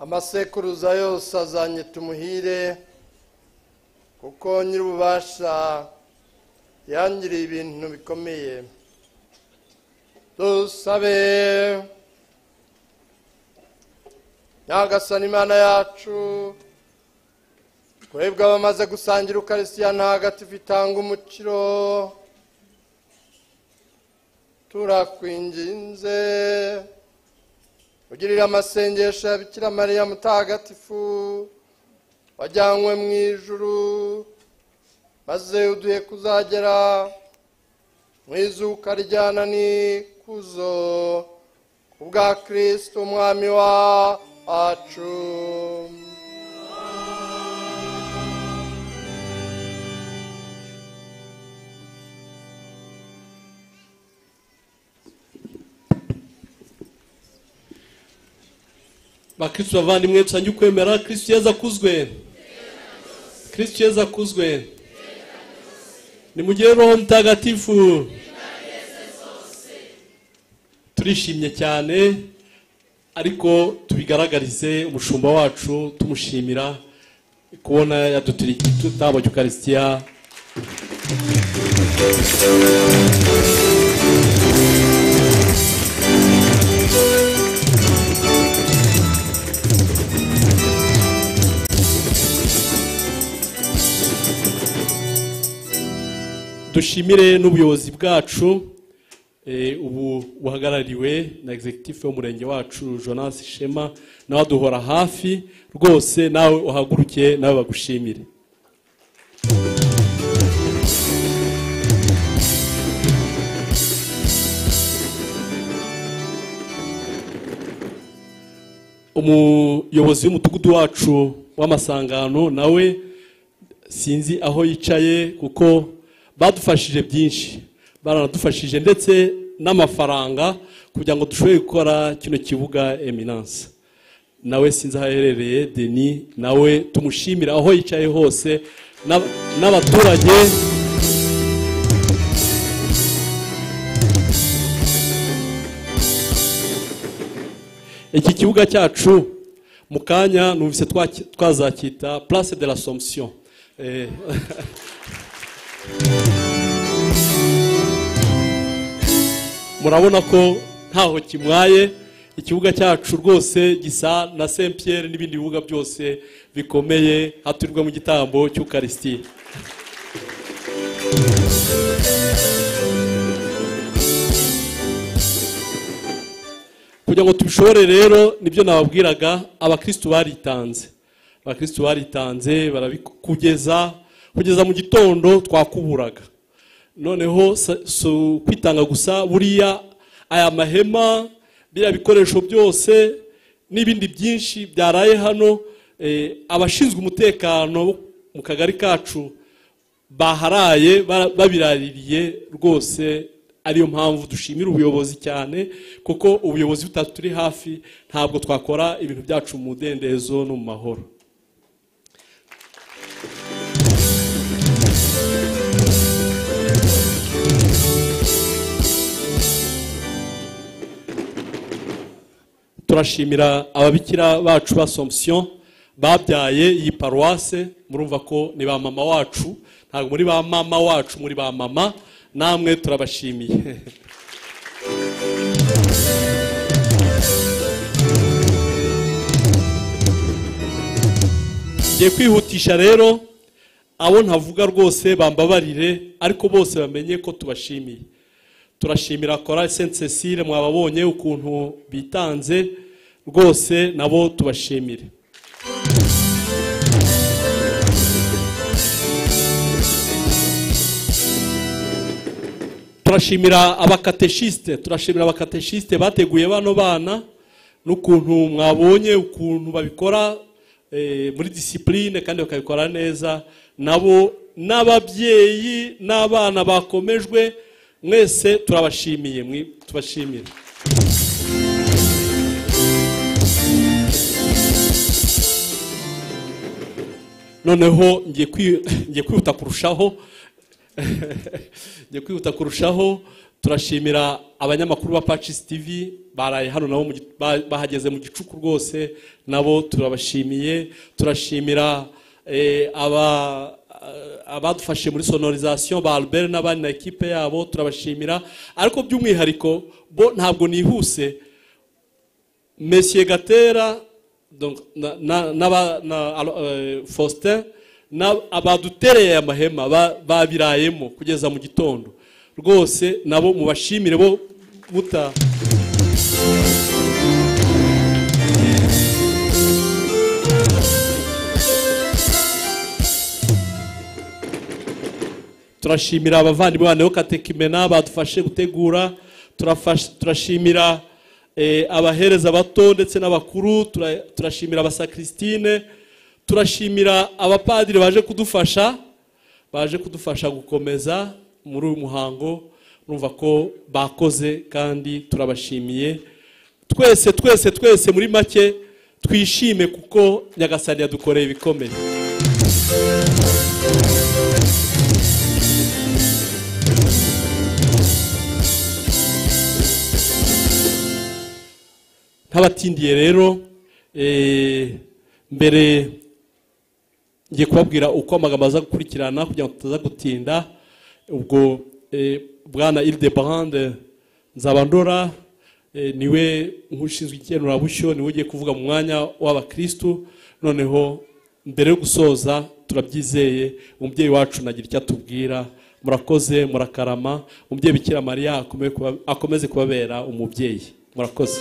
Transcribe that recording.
amasekuruza yose azanye tumuhire kuko nyir'ububasha yangiriye ibintu bikomeye. Dusabe. Nyagasani Imana yacu, twebwe abamaze gusangira Ukaristiya ntagatifu itanga umukiro, turakwinginze ugirira amasengesho ya Bikira Mariya mutagatifu wajyanywe mu ijuru, maze uduhe kuzagera mu izuka rijyana n'ikuzo kubwa Kristo umwami wacu. Bakristo bavandimwe dusangiye ukwemera Kristo Yesu akuzwe. Kristo Yesu akuzwe. Nimugire Roho Mutagatifu. Turishimye cyane ariko tubigaragarize umushumba wacu tumushimira kubona yaduturiki tutabo Ukaristiya. Dushimire n'ubuyobozi bwacu ubu buhagarariwe na executive w'umurenge wacu Jonas Shema, nawe duhora hafi rwose, nawe uhaguruke nawe bagushimire. Umuyobozi w'umudugudu wacu w'Amasangano nawe sinzi aho yicaye kuko badufashije byinshi, baranadufashije ndetse n'amafaranga kugira ngo dushobore gukora kino kibuga Eminence. Nawe sinzi aherereye Denis, nawe tumushimira aho yicaye hose, n'abaturage iki kibuga cyacu mu kanya numvise twazakita Place de l'Assomption. Murabona ko ntaho kimwaye, ikibuga cyacu rwose gisa na Saint Pierre n'ibindi bibuga byose bikomeye haturirwa mu gitambo cy'Ukaristiya. Kugira ngo tubishobore rero nibyo nababwiraga, abakristo baritanze barabikugeza mu gitondo twakuburaga. Noneho so kwitanga gusa, buriya aya mahema biriya bikoresho byose n'ibindi byinshi byaraye hano, abashinzwe umutekano mu kagari kacu baharaye babiraririye rwose. Ariyo mpamvu dushimira ubuyobozi cyane, kuko ubuyobozi butaturi hafi ntabwo twakora ibintu byacu mu mudendezo no mu mahoro. Turashimira ababikira bacu b'Assomption babyaye iyi paroisse. Murumva ko ni ba mama wacu, ntabwo muri ba mama wacu, muri ba mama, namwe turabashimiye. Ngiye kwihutisha rero, abo ntavuga rwose bambabarire, ariko bose bamenye ko tubashimiye. Turashimira Chorale Sainte Cécile, mwababonye ukuntu bitanze rwose, nabo tubashimire. Turashimira abakatechiste bateguye bano bana, n'ukuntu mwabonye ukuntu babikora muri discipline kandi bakabikora neza. Nabo n'ababyeyi n'abana bakomejwe, mwese turabashimiye, tubashimire. Noneho ngiye kwihuta kurushaho turashimira abanyamakuru ba Patches TV baraye hano nabo bahageze mu gicuku rwose, nabo turabashimiye. Turashimira abadufashe muri sonorisation ba Albert n'abandi na equipe yabo, turabashimira. Ariko by'umwihariko bo ntabwo nihuse, Monsieur Gatera donc Faustin abadutereye amahema babirayemo kugeza mu gitondo rwose, nabo mubashimire bo muta. Turashimira abavandimwe bane bo Katekimena badufashe gutegura. Turashimira abahereza bato ndetse n'abakuru. Turashimira abasakristine. Turashimira abapadiri baje kudufasha gukomeza muri uyu muhango. Urumva ko bakoze kandi turabashimiye. Twese muri make twishime kuko Nyagasani yadukoreye ibikomeye. Ntabatindiye rero, mbere ngiye kubabwira uko amagambo aza gukurikirana kugira ngo tutaza gutinda. Ubwo bwana Hildebrand Nzabandora niwe nk'ushinzwe ikenurabusyo, niwe ugiye kuvuga mu mwanya w'abakristu. Noneho mbere yo gusoza turabyizeye umubyeyi wacu nagira icyo atubwira. Murakoze, murakarama. Umubyeyi Bikira Mariya akomeze kubabera umubyeyi. Murakoze.